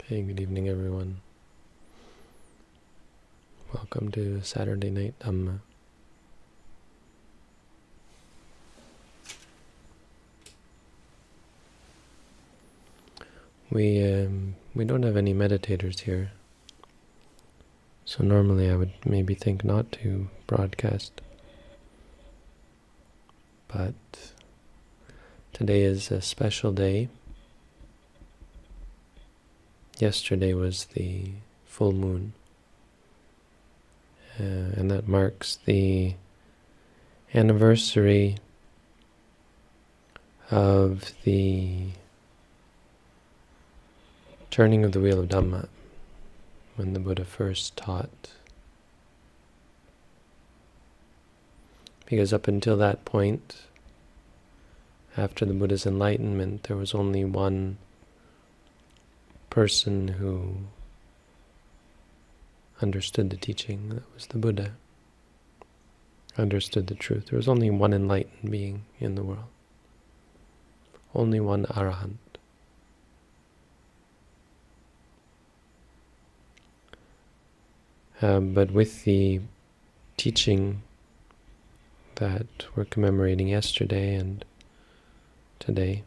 Hey, good evening, everyone. Welcome to Saturday Night Dhamma. We don't have any meditators here, so normally I would maybe think not to broadcast, but today is a special day. Yesterday was the full moon, and that marks the anniversary of the turning of the wheel of Dhamma, when the Buddha first taught. Because up until that point, after the Buddha's enlightenment, there was only one person who understood the teaching. That was the Buddha. Understood the truth. There was only one enlightened being in the world. Only one arahant. But with the teaching that we're commemorating yesterday and today,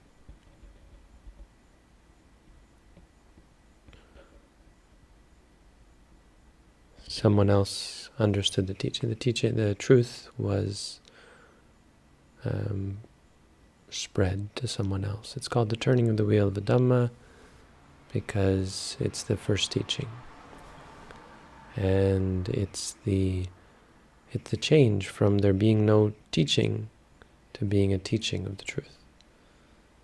someone else understood the teaching. The truth was spread to someone else. It's called the turning of the wheel of the Dhamma because it's the first teaching. And it's the change from there being no teaching to being a teaching of the truth.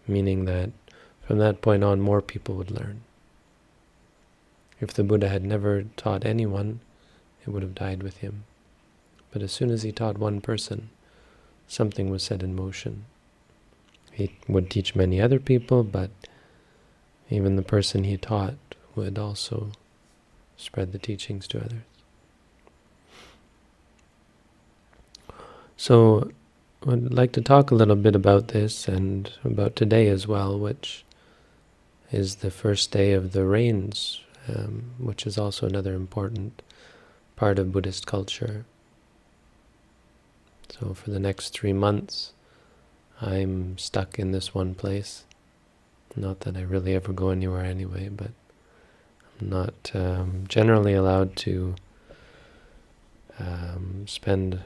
Meaning that from that point on, more people would learn. If the Buddha had never taught anyone, it would have died with him. But as soon as he taught one person, something was set in motion. He would teach many other people, but even the person he taught would also spread the teachings to others. So I'd like to talk a little bit about this and about today as well, which is the first day of the rains, which is also another important part of Buddhist culture. So for the next 3 months, I'm stuck in this one place. Not that I really ever go anywhere anyway, but I'm not generally allowed to spend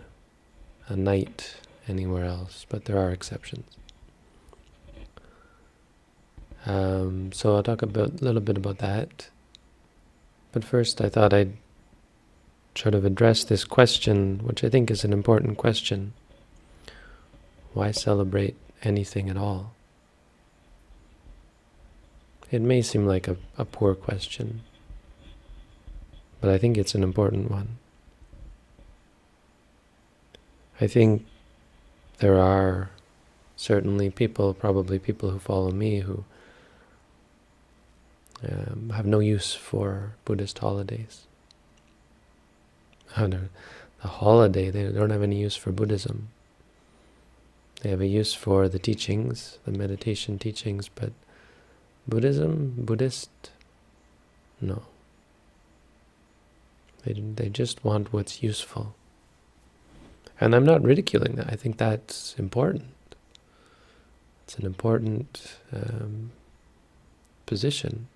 a night anywhere else, but there are exceptions. So I'll talk a little bit about that. But first I thought I'd sort of address this question, which I think is an important question. Why celebrate anything at all? It may seem like a poor question, but I think it's an important one. I think there are certainly probably people who follow me who have no use for Buddhist holidays. The holiday, they don't have any use for Buddhism. They have a use for the teachings, the meditation teachings, but Buddhist, no. They just want what's useful. And I'm not ridiculing that. I think that's important. It's an important position.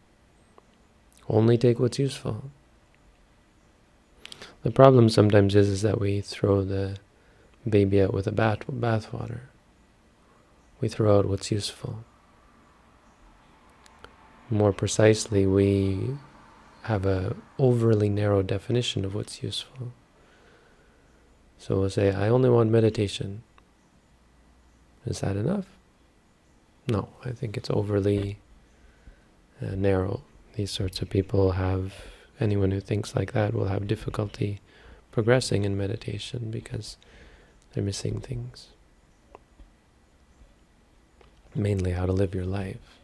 Only take what's useful. The problem sometimes is that we throw the baby out with the bathwater. We throw out what's useful. More precisely, we have an overly narrow definition of what's useful. So we'll say, I only want meditation. Is that enough? No, I think it's overly narrow. These sorts of people anyone who thinks like that will have difficulty progressing in meditation because they're missing things. Mainly how to live your life.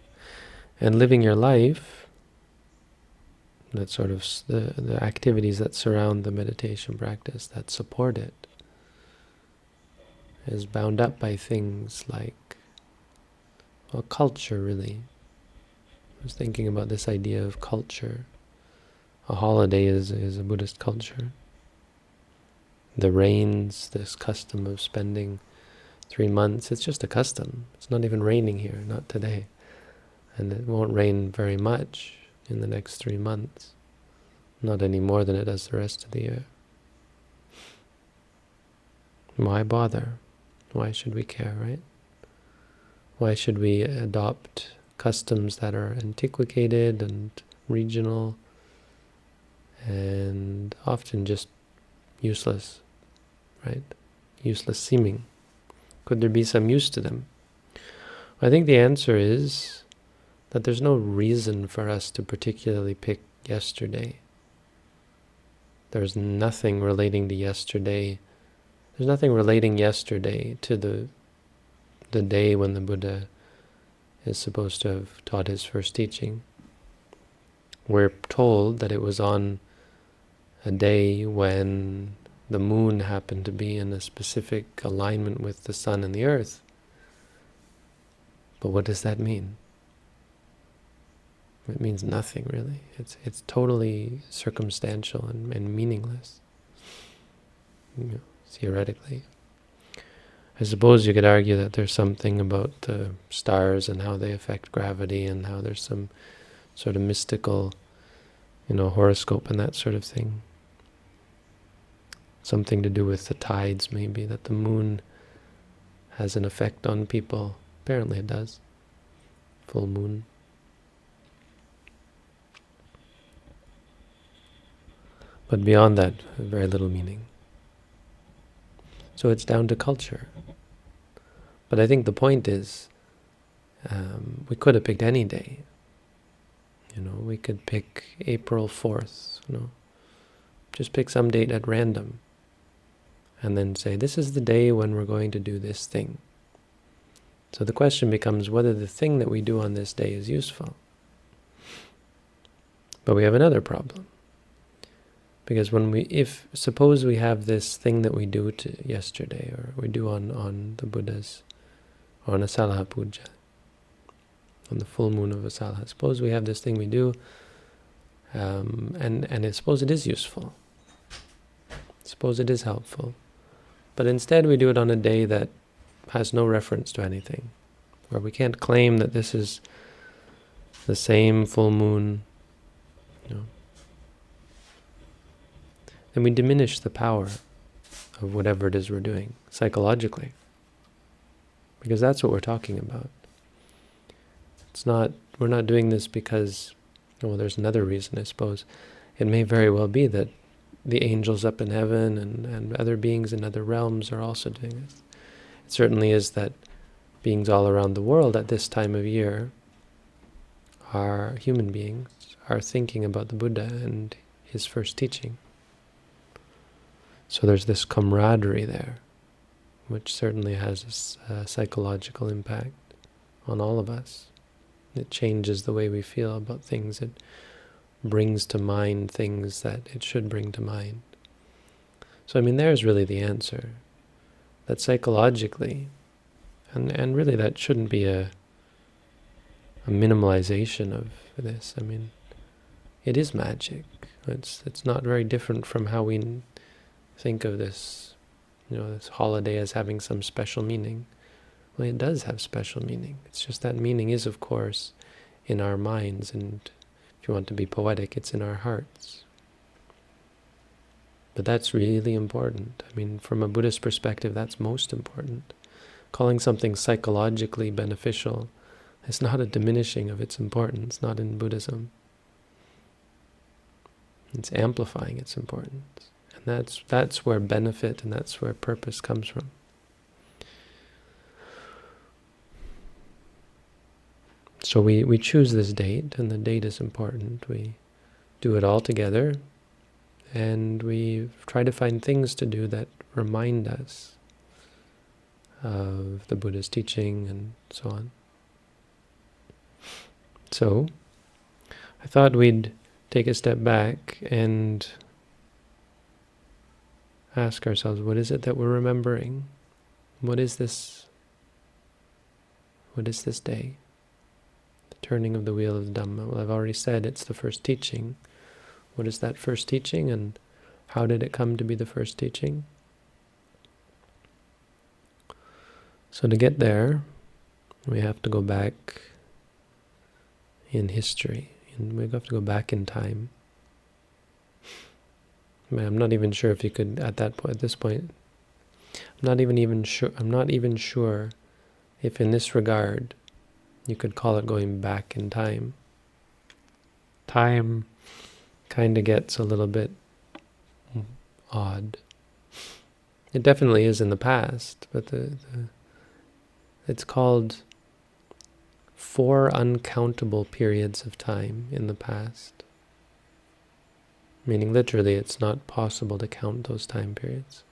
And living your life, that sort of the activities that surround the meditation practice, that support it, is bound up by things like, culture really. I was thinking about this idea of culture. A holiday is a Buddhist culture. The rains, this custom of spending 3 months, it's just a custom. It's not even raining here, not today. And it won't rain very much in the next 3 months. Not any more than it does the rest of the year. Why bother? Why should we care, right? Why should we adopt customs that are antiquated and regional and often just useless, right? Useless seeming. Could there be some use to them? I think the answer is that there's no reason for us to particularly pick yesterday. There's nothing relating to yesterday. There's nothing relating yesterday to the day when the Buddha is supposed to have taught his first teaching. We're told that it was on a day when the moon happened to be in a specific alignment with the sun and the earth. But what does that mean? It means nothing, really. It's totally circumstantial and meaningless, theoretically. I suppose you could argue that there's something about the stars and how they affect gravity and how there's some sort of mystical, horoscope and that sort of thing. Something to do with the tides, maybe, that the moon has an effect on people. Apparently it does. Full moon. But beyond that, very little meaning. So it's down to culture. But I think the point is, we could have picked any day. We could pick April 4th, Just pick some date at random. And then say, this is the day when we're going to do this thing. So the question becomes whether the thing that we do on this day is useful. But we have another problem. Because suppose we have this thing that we do yesterday, or we do on the Buddha's, or on Asalaha Puja, on the full moon of Asalaha. Suppose we have this thing we do, and suppose it is useful. Suppose it is helpful. But instead we do it on a day that has no reference to anything, where we can't claim that this is the same full moon, then we diminish the power of whatever it is we're doing, psychologically. Because that's what we're talking about. We're not doing this because, there's another reason, I suppose. It may very well be that the angels up in heaven and other beings in other realms are also doing this. It certainly is that beings all around the world at this time of year are human beings, are thinking about the Buddha and his first teaching. So there's this camaraderie there, which certainly has a psychological impact on all of us. It changes the way we feel about things. It brings to mind things that it should bring to mind. So there's really the answer. That psychologically, and really that shouldn't be a minimalization of this. It is magic. It's not very different from how we think of this, this holiday as having some special meaning. Well, it does have special meaning. It's just that meaning is, of course, in our minds, and if you want to be poetic, it's in our hearts. But that's really important. From a Buddhist perspective, that's most important. Calling something psychologically beneficial is not a diminishing of its importance, not in Buddhism. It's amplifying its importance. And that's where benefit and that's where purpose comes from. So we choose this date, and the date is important. We do it all together, and we try to find things to do that remind us of the Buddha's teaching and so on. So I thought we'd take a step back and ask ourselves, what is it that we're remembering? What is this day? turning of the wheel of the Dhamma. Well, I've already said it's the first teaching. What is that first teaching, and how did it come to be the first teaching? So to get there, we have to go back in history, and we have to go back in time. I mean, I'm not even sure if you could, at this point, I'm not even sure if in this regard you could call it going back in time. Time kind of gets a little bit odd. It definitely is in the past, but it's called 4 uncountable periods of time in the past. Meaning literally it's not possible to count those time periods.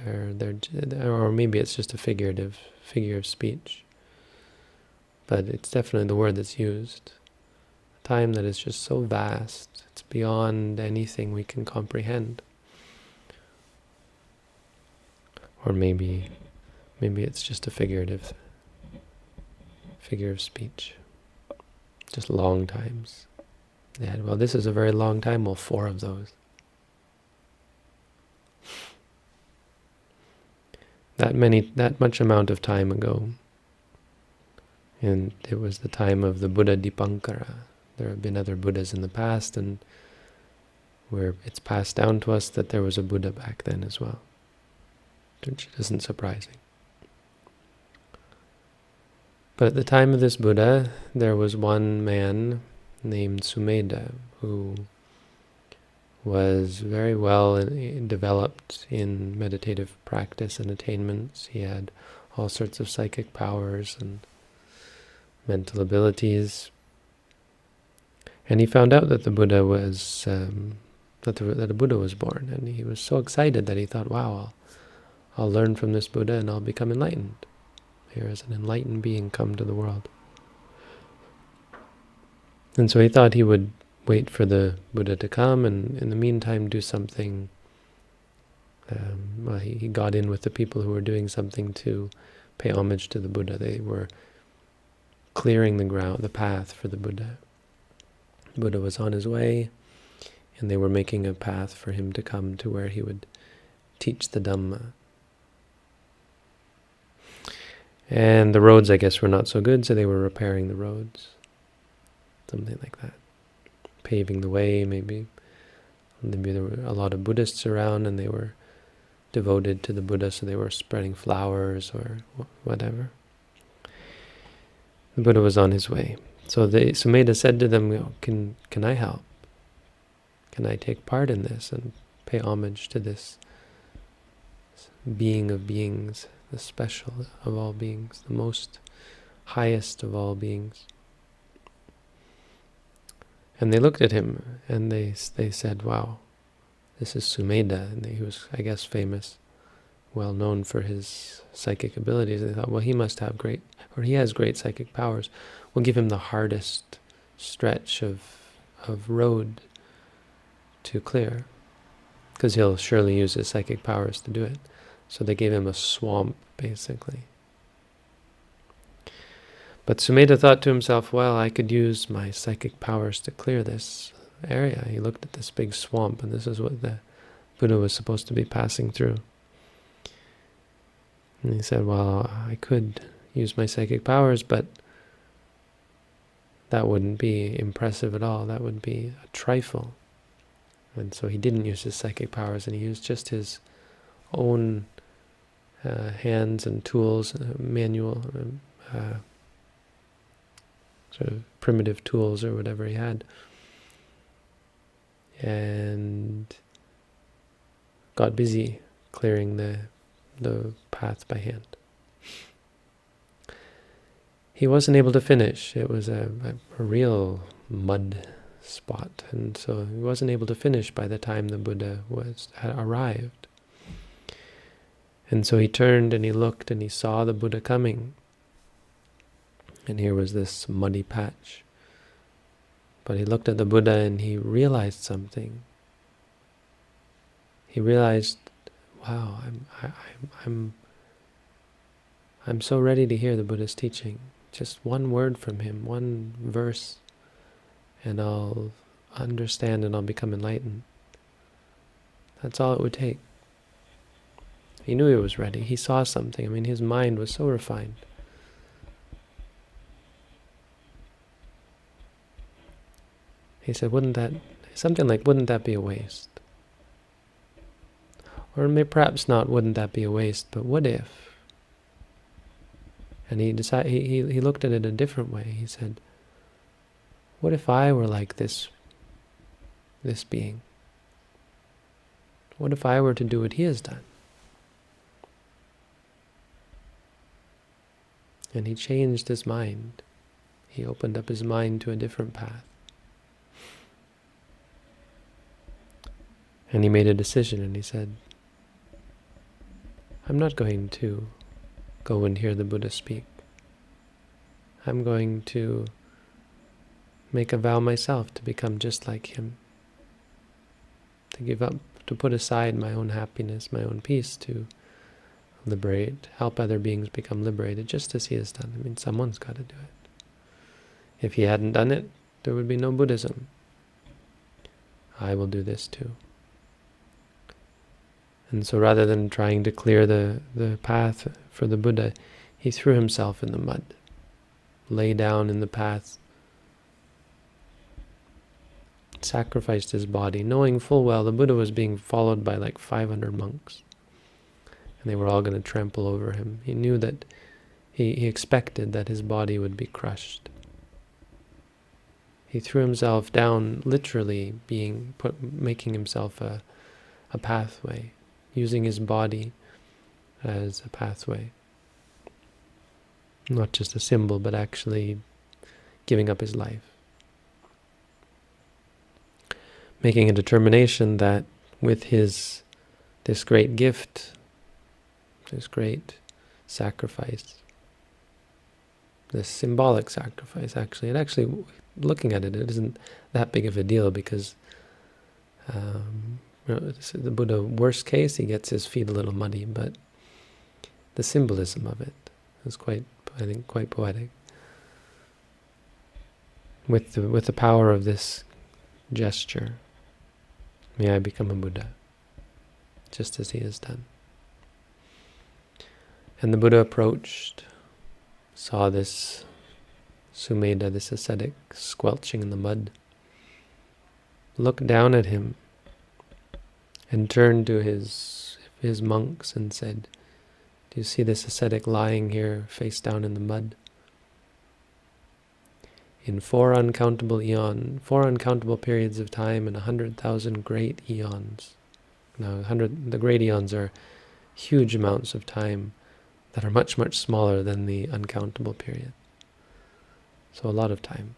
Or maybe it's just a figure of speech. But it's definitely the word that's used. A time that is just so vast, it's beyond anything we can comprehend. Or maybe it's just a figure of speech. Just long times. Yeah, well, this is a very long time. Well, 4 of those. That much amount of time ago. And it was the time of the Buddha Dipankara. There have been other Buddhas in the past, and where it's passed down to us that there was a Buddha back then as well, which isn't surprising. But at the time of this Buddha, there was one man named Sumedha who was very well developed in meditative practice and attainments. He had all sorts of psychic powers and mental abilities. And he found out that the Buddha was that a Buddha was born, and he was so excited that he thought, "Wow, I'll learn from this Buddha and I'll become enlightened. Here is an enlightened being come to the world." And so he thought he would wait for the Buddha to come, and in the meantime do something. He got in with the people who were doing something to pay homage to the Buddha. They were clearing the path for the Buddha. The Buddha was on his way, and they were making a path for him to come to where he would teach the Dhamma. And the roads, I guess, were not so good, so they were repairing the roads. Something like that. Paving the way, maybe. Maybe there were a lot of Buddhists around, and they were devoted to the Buddha, so they were spreading flowers or whatever. The Buddha was on his way. So Sumedha said to them, can I help? Can I take part in this and pay homage to this being of beings, the special of all beings, the most highest of all beings? And they looked at him and they said, "Wow, this is Sumedha." And he was, I guess, famous, well known for his psychic abilities. And they thought, well, he must have he has great psychic powers. We'll give him the hardest stretch of road to clear, because he'll surely use his psychic powers to do it. So they gave him a swamp, basically. But Sumedha thought to himself, well, I could use my psychic powers to clear this area. He looked at this big swamp, and this is what the Buddha was supposed to be passing through. And he said, well, I could use my psychic powers, but that wouldn't be impressive at all. That would be a trifle. And so he didn't use his psychic powers, and he used just his own hands and tools, manual, sort of primitive tools or whatever he had, and got busy clearing the path by hand. He wasn't able to finish. It was a real mud spot, and so he wasn't able to finish by the time the Buddha had arrived. And so he turned and he looked and he saw the Buddha coming. And here was this muddy patch. But he looked at the Buddha and he realized something. He realized, wow, I'm so ready to hear the Buddha's teaching. Just one word from him, one verse, and I'll understand and I'll become enlightened. That's all it would take. He knew he was ready. He saw something. I mean, his mind was so refined. He said, wouldn't that be a waste? Or perhaps not, wouldn't that be a waste, but what if? And he decided, he looked at it a different way. He said, what if I were like this being? What if I were to do what he has done? And he changed his mind. He opened up his mind to a different path. And he made a decision, and he said, I'm not going to go and hear the Buddha speak. I'm going to make a vow myself to become just like him. To give up, to put aside my own happiness, my own peace, to liberate, help other beings become liberated, just as he has done. I mean, someone's got to do it. If he hadn't done it, there would be no Buddhism. I will do this too. And so rather than trying to clear the path for the Buddha, he threw himself in the mud, lay down in the path, sacrificed his body, knowing full well the Buddha was being followed by like 500 monks. And they were all going to trample over him. He knew that, he expected that his body would be crushed. He threw himself down, literally making himself a pathway, using his body as a pathway. Not just a symbol, but actually giving up his life. Making a determination that with this great gift, this great sacrifice, this symbolic sacrifice, actually, looking at it, it isn't that big of a deal because the Buddha, worst case, he gets his feet a little muddy, but the symbolism of it is quite poetic. With the power of this gesture, may I become a Buddha, just as he has done. And the Buddha approached, saw this Sumedha, this ascetic, squelching in the mud, looked down at him, and turned to his monks and said, do you see this ascetic lying here, face down in the mud? In 4 uncountable periods of time and 100,000 great eons. Now, the great eons are huge amounts of time that are much, much smaller than the uncountable period. So a lot of time.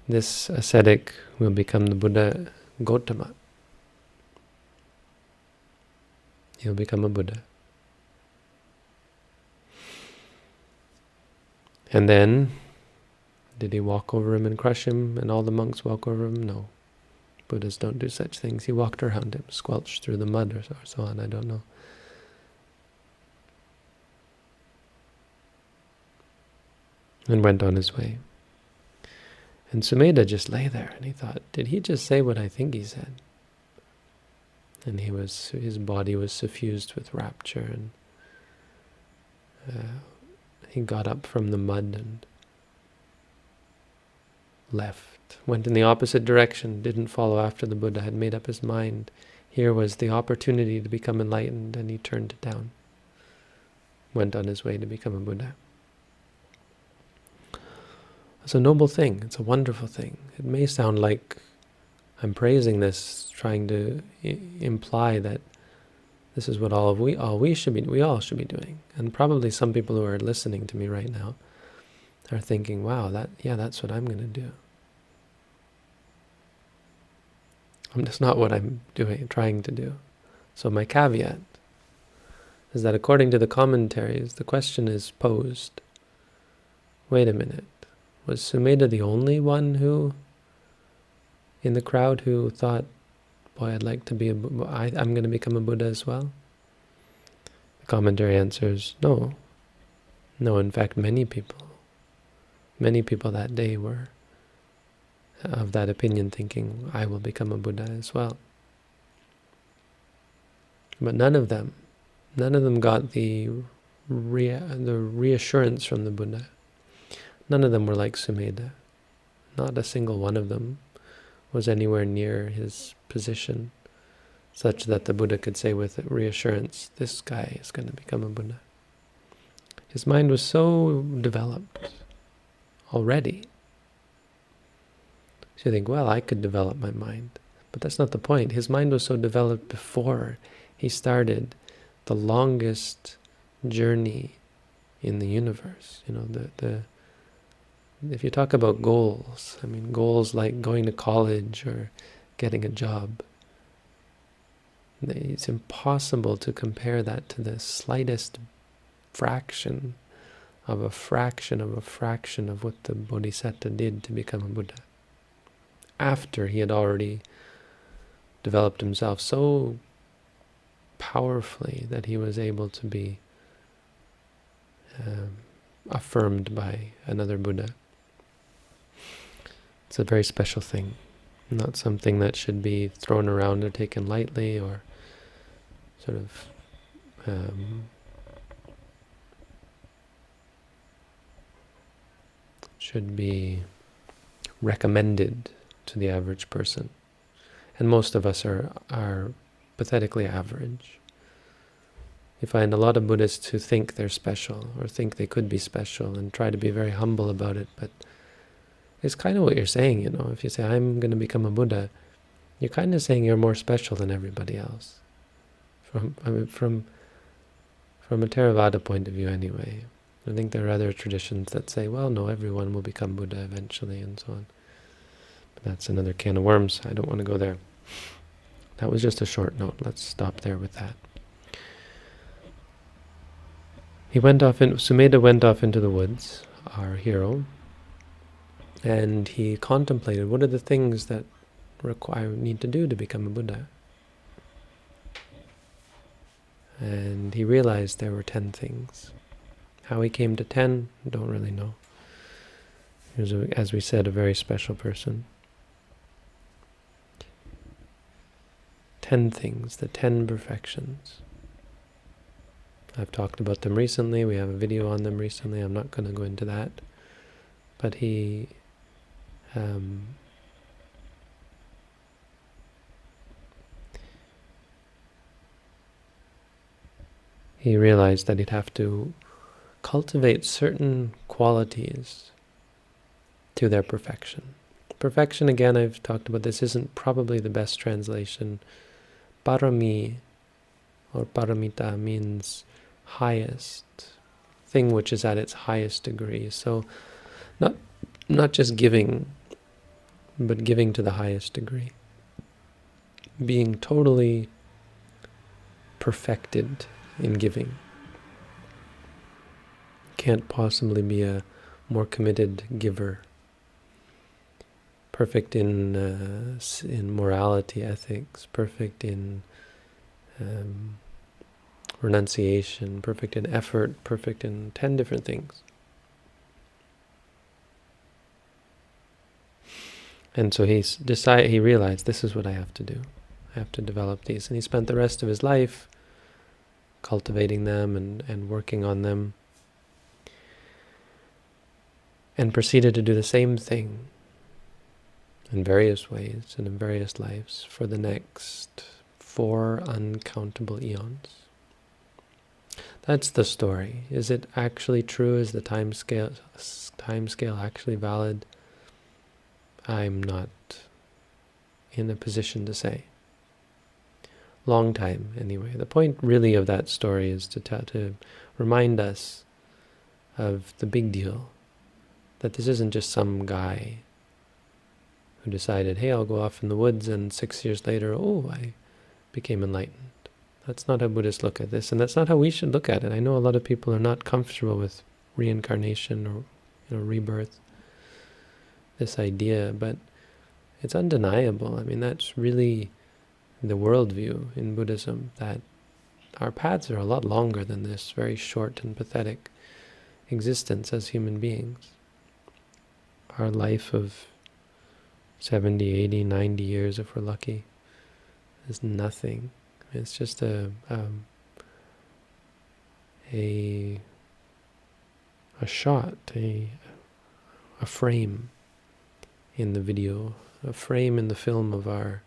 This ascetic will become the Buddha Gautama. He'll become a Buddha. And then, did he walk over him and crush him, and all the monks walk over him? No. Buddhas don't do such things. He walked around him, squelched through the mud or so on, I don't know. And went on his way. And Sumedha just lay there, and he thought, did he just say what I think he said? And his body was suffused with rapture, and he got up from the mud and left, went in the opposite direction, didn't follow after the Buddha, had made up his mind. Here was the opportunity to become enlightened, and he turned it down. Went on his way to become a Buddha. It's a noble thing. It's a wonderful thing. It may sound like I'm praising this, trying to imply that this is what we all should be doing. And probably some people who are listening to me right now are thinking, wow, that's what I'm going to do. That's not what I'm trying to do. So my caveat is that according to the commentaries, the question is posed. Wait a minute. Was Sumedha the only one in the crowd who thought, boy, I'd like to be I'm going to become a Buddha as well? The commentary answers, no. No, in fact, many people that day were of that opinion, thinking, I will become a Buddha as well. But none of them got the reassurance from the Buddha. None of them were like Sumedha. Not a single one of them was anywhere near his position, such that the Buddha could say with reassurance, this guy is going to become a Buddha. His mind was so developed already. So you think, well, I could develop my mind. But that's not the point. His mind was so developed before he started the longest journey in the universe. You know, if you talk about goals, I mean, goals like going to college or getting a job, it's impossible to compare that to the slightest fraction of a fraction of a fraction of what the Bodhisattva did to become a Buddha. After he had already developed himself so powerfully that he was able to be affirmed by another Buddha. It's a very special thing, not something that should be thrown around or taken lightly or sort of should be recommended to the average person. And most of us are pathetically average. You find a lot of Buddhists who think they're special or think they could be special and try to be very humble about it, but it's kind of what you're saying, you know. If you say, I'm going to become a Buddha, you're kind of saying you're more special than everybody else. From a Theravada point of view anyway. I think there are other traditions that say, well, no, everyone will become Buddha eventually and so on. But that's another can of worms. I don't want to go there. That was just a short note. Let's stop there with that. Sumedha went off into the woods, our hero, and he contemplated, what are the things that I need to do to become a Buddha? And he realized there were 10 things. How he came to 10, don't really know. He was, as we said, a very special person. 10 things, the 10 perfections. I've talked about them recently. We have a video on them recently. I'm not going to go into that. But he realized that he'd have to cultivate certain qualities to their perfection. Perfection, again, I've talked about this, isn't probably the best translation. Parami or paramita means highest, thing which is at its highest degree. So not just giving, but giving to the highest degree. Being totally perfected in giving. Can't possibly be a more committed giver. Perfect in morality, ethics, perfect in renunciation, perfect in effort, perfect in 10 different things. And so he realized, this is what I have to do. I have to develop these. And he spent the rest of his life cultivating them and working on them, and proceeded to do the same thing in various ways and in various lives for the next 4 uncountable eons. That's the story. Is it actually true? Is the time scale actually valid? I'm not in a position to say. Long time, anyway. The point really of that story is to remind us of the big deal, that this isn't just some guy who decided, hey, I'll go off in the woods, and 6 years later, oh, I became enlightened. That's not how Buddhists look at this, and that's not how we should look at it. I know a lot of people are not comfortable with reincarnation or rebirth, this idea, but it's undeniable. I mean, that's really the worldview in Buddhism, that our paths are a lot longer than this, very short and pathetic. existence as human beings. Our life of 70, 80, 90 years, if we're lucky, is nothing. It's just a shot, a frame in the video, a frame in the film of our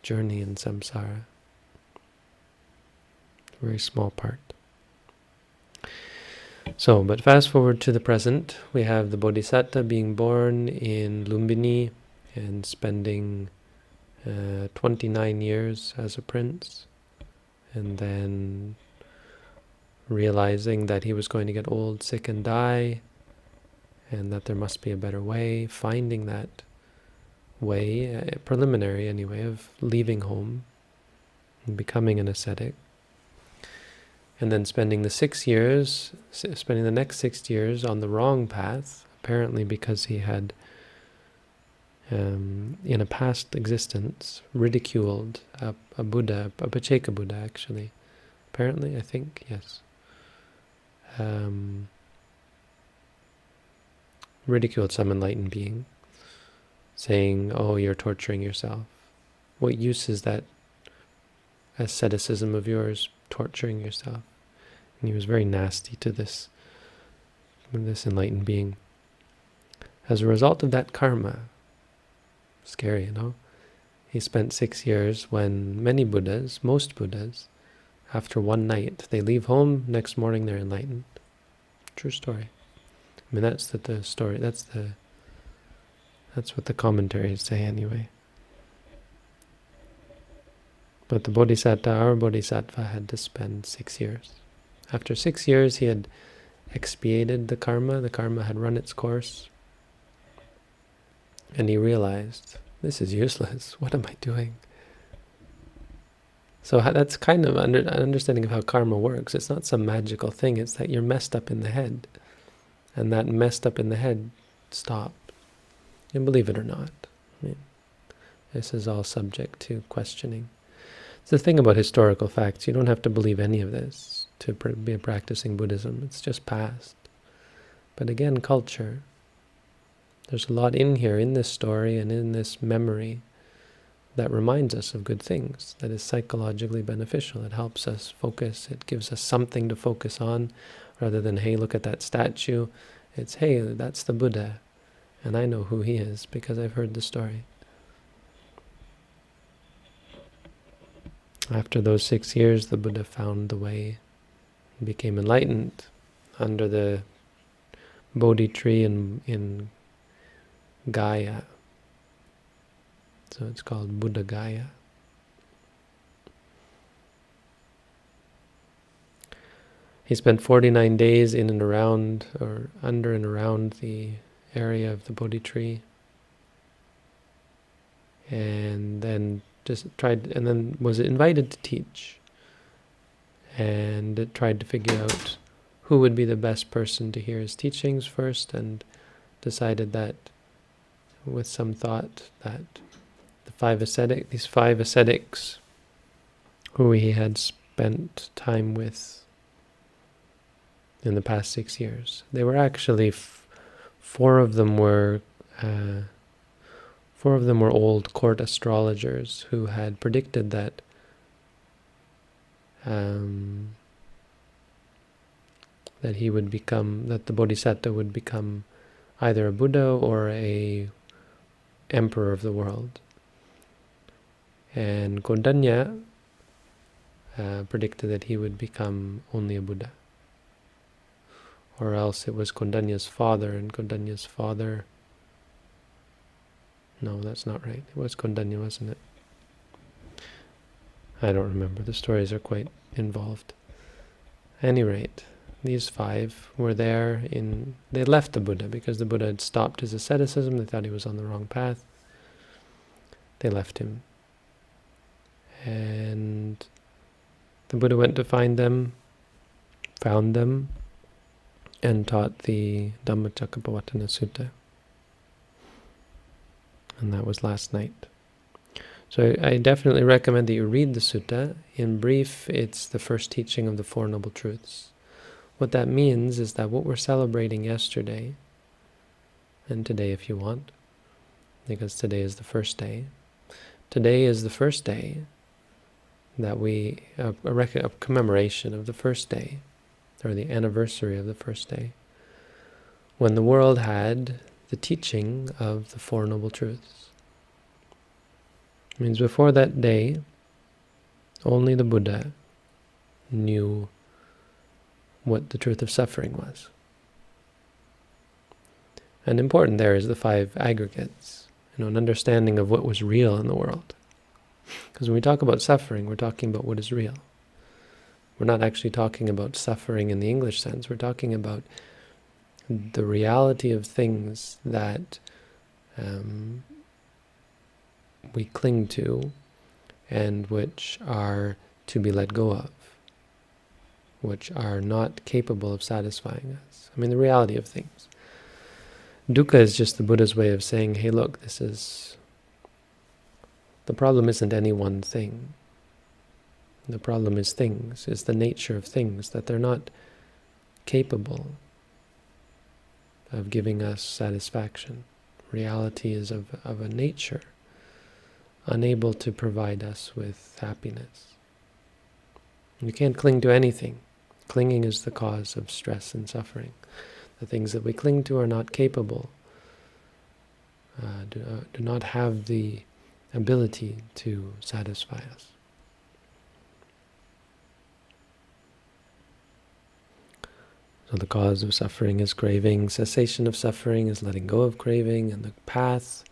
journey in samsara. A very small part. So, but fast forward to the present, we have the Bodhisattva being born in Lumbini and spending 29 years as a prince, and then realizing that he was going to get old, sick, and die, and that there must be a better way, finding that way, preliminary anyway, of leaving home and becoming an ascetic, and then spending the next 6 years on the wrong path, apparently because he had, in a past existence, ridiculed a Buddha, a Pacceka Buddha actually, apparently, I think, yes. Ridiculed some enlightened being, saying, "Oh, you're torturing yourself. What use is that asceticism of yours, torturing yourself?" And he was very nasty to this enlightened being. As a result of that karma, scary, you know, he spent 6 years when many Buddhas, most Buddhas, after one night, they leave home, next morning they're enlightened. True story. I mean, that's the story, that's what the commentaries say anyway. But the Bodhisattva, our Bodhisattva, had to spend 6 years. After 6 years, he had expiated the karma had run its course, and he realized, this is useless, what am I doing? So that's kind of an understanding of how karma works. It's not some magical thing, it's that you're messed up in the head. And that messed up in the head stopped. And believe it or not, I mean, this is all subject to questioning. It's the thing about historical facts, you don't have to believe any of this to be practicing Buddhism. It's just past. But again, culture. There's a lot in here, in this story and in this memory, that reminds us of good things, that is psychologically beneficial. It helps us focus. It gives us something to focus on, rather than, hey, look at that statue. It's, hey, that's the Buddha, and I know who he is because I've heard the story. After those 6 years, the Buddha found the way and became enlightened under the Bodhi tree in Gaya. So it's called Buddha Gaya. He spent 49 days in and around, or under and around the area of the Bodhi tree, and then was invited to teach, and it tried to figure out who would be the best person to hear his teachings first, and decided that, with some thought, that these five ascetics who he had spent time with in the past 6 years. They were actually four of them were old court astrologers who had predicted that that the Bodhisattva would become either a Buddha or a emperor of the world. And Kondanya predicted that he would become only a Buddha. Or else it was Kondanya's father, and Kondanya's father... No, that's not right. It was Kondanya, wasn't it? I don't remember. The stories are quite involved. At any rate, these five were there they left the Buddha because the Buddha had stopped his asceticism. They thought he was on the wrong path. They left him. And the Buddha went to find them, found them, and taught the Dhammacakkappavattana Sutta. And that was last night. So I definitely recommend that you read the sutta. In brief, it's the first teaching of the Four Noble Truths. What that means is that what we're celebrating yesterday, and today if you want, because today is the first day, today is the first day that we, a commemoration of the first day, or the anniversary of the first day, when the world had the teaching of the Four Noble Truths. It means before that day, only the Buddha knew what the truth of suffering was. And important there is the five aggregates, an understanding of what was real in the world. Because when we talk about suffering, we're talking about what is real. We're not actually talking about suffering in the English sense. We're talking about the reality of things that we cling to and which are to be let go of, which are not capable of satisfying us. I mean, the reality of things. Dukkha is just the Buddha's way of saying, hey, look, the problem isn't any one thing. The problem is things, is the nature of things, that they're not capable of giving us satisfaction. Reality is of a nature unable to provide us with happiness. You can't cling to anything. Clinging is the cause of stress and suffering. The things that we cling to are not capable, do not have the ability to satisfy us. So the cause of suffering is craving, cessation of suffering is letting go of craving, and the path,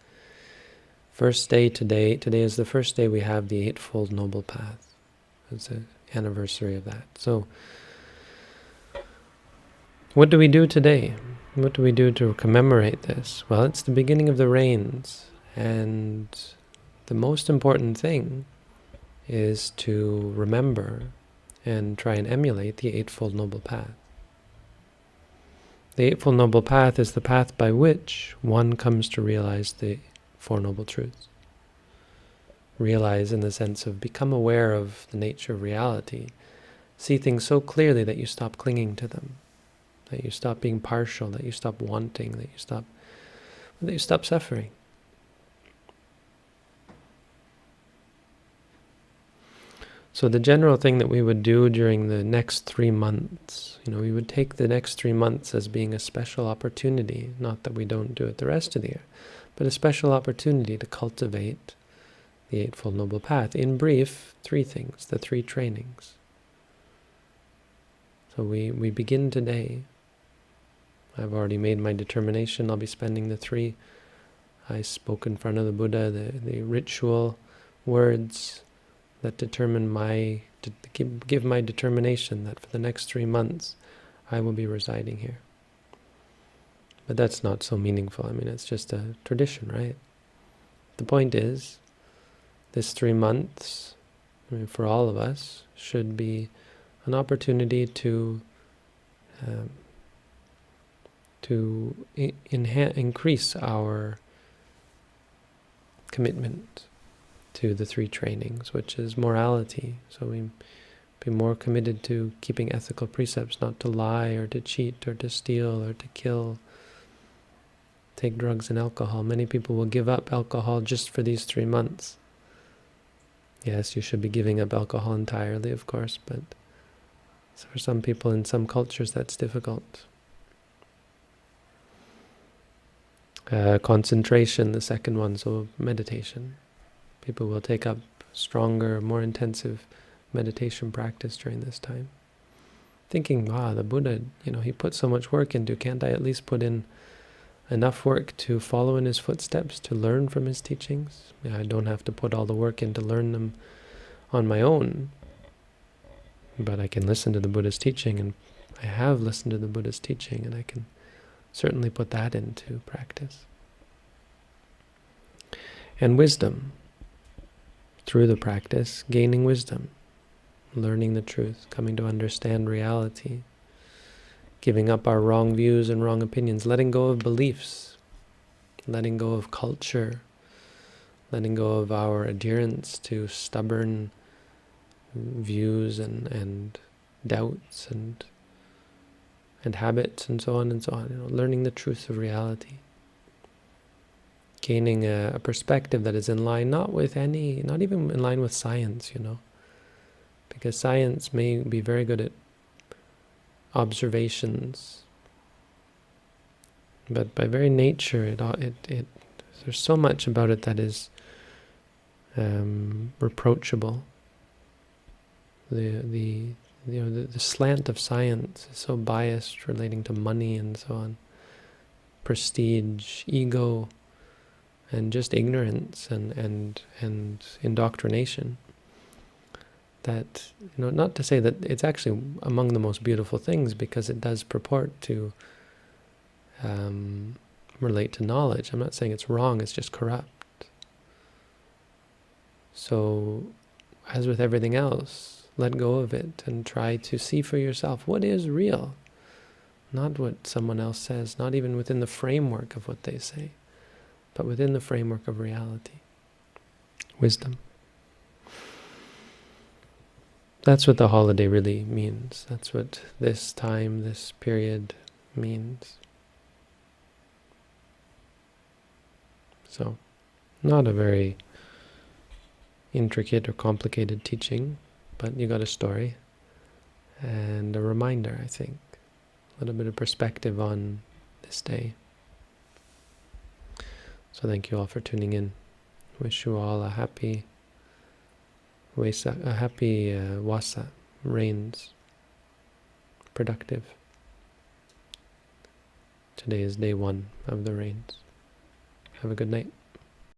first day today is the first day we have the Eightfold Noble Path. It's an anniversary of that. So, what do we do today? What do we do to commemorate this? Well, it's the beginning of the rains, and the most important thing is to remember and try and emulate the Eightfold Noble Path. The Eightfold Noble Path is the path by which one comes to realize the Four Noble Truths. Realize in the sense of become aware of the nature of reality. See things so clearly that you stop clinging to them, that you stop being partial, that you stop wanting, that you stop suffering. So the general thing that we would do during the next 3 months, we would take the next 3 months as being a special opportunity, not that we don't do it the rest of the year, but a special opportunity to cultivate the Eightfold Noble Path. In brief, 3 things, the 3 trainings. So we begin today. I've already made my determination. I'll be spending the 3. I spoke in front of the Buddha, the ritual words that determine give my determination that for the next 3 months I will be residing here. But that's not so meaningful. I mean, it's just a tradition, right? The point is, this 3 months, for all of us, should be an opportunity to increase our commitment to the 3 trainings, which is morality. So we be more committed to keeping ethical precepts, not to lie or to cheat or to steal or to kill, take drugs and alcohol. Many people will give up alcohol just for these 3 months. Yes, you should be giving up alcohol entirely, of course, but for some people in some cultures that's difficult. Concentration, the second one, so meditation. People will take up stronger, more intensive meditation practice during this time. Thinking, the Buddha, he put so much work into, can't I at least put in enough work to follow in his footsteps, to learn from his teachings? I don't have to put all the work in to learn them on my own, but I can listen to the Buddha's teaching, and I have listened to the Buddha's teaching, and I can certainly put that into practice. And wisdom. Through the practice, gaining wisdom, learning the truth, coming to understand reality, giving up our wrong views and wrong opinions, letting go of beliefs, letting go of culture, letting go of our adherence to stubborn views and doubts and and habits and so on and so on. Learning the truth of reality. Gaining a perspective that is in line, not even in line with science, because science may be very good at observations, but by very nature, there's so much about it that is reproachable. The slant of science is so biased, relating to money and so on, prestige, ego, and just ignorance and indoctrination. That, not to say that it's actually among the most beautiful things, because it does purport to relate to knowledge. I'm not saying it's wrong, it's just corrupt. So, as with everything else, let go of it and try to see for yourself what is real. Not what someone else says, not even within the framework of what they say, but within the framework of reality. Wisdom. That's what the holiday really means. That's what this time, this period means. So, not a very intricate or complicated teaching, but you got a story and a reminder, I think. A little bit of perspective on this day. So thank you all for tuning in. Wish you all a happy Wasa, rains, productive. Today is day 1 of the rains. Have a good night.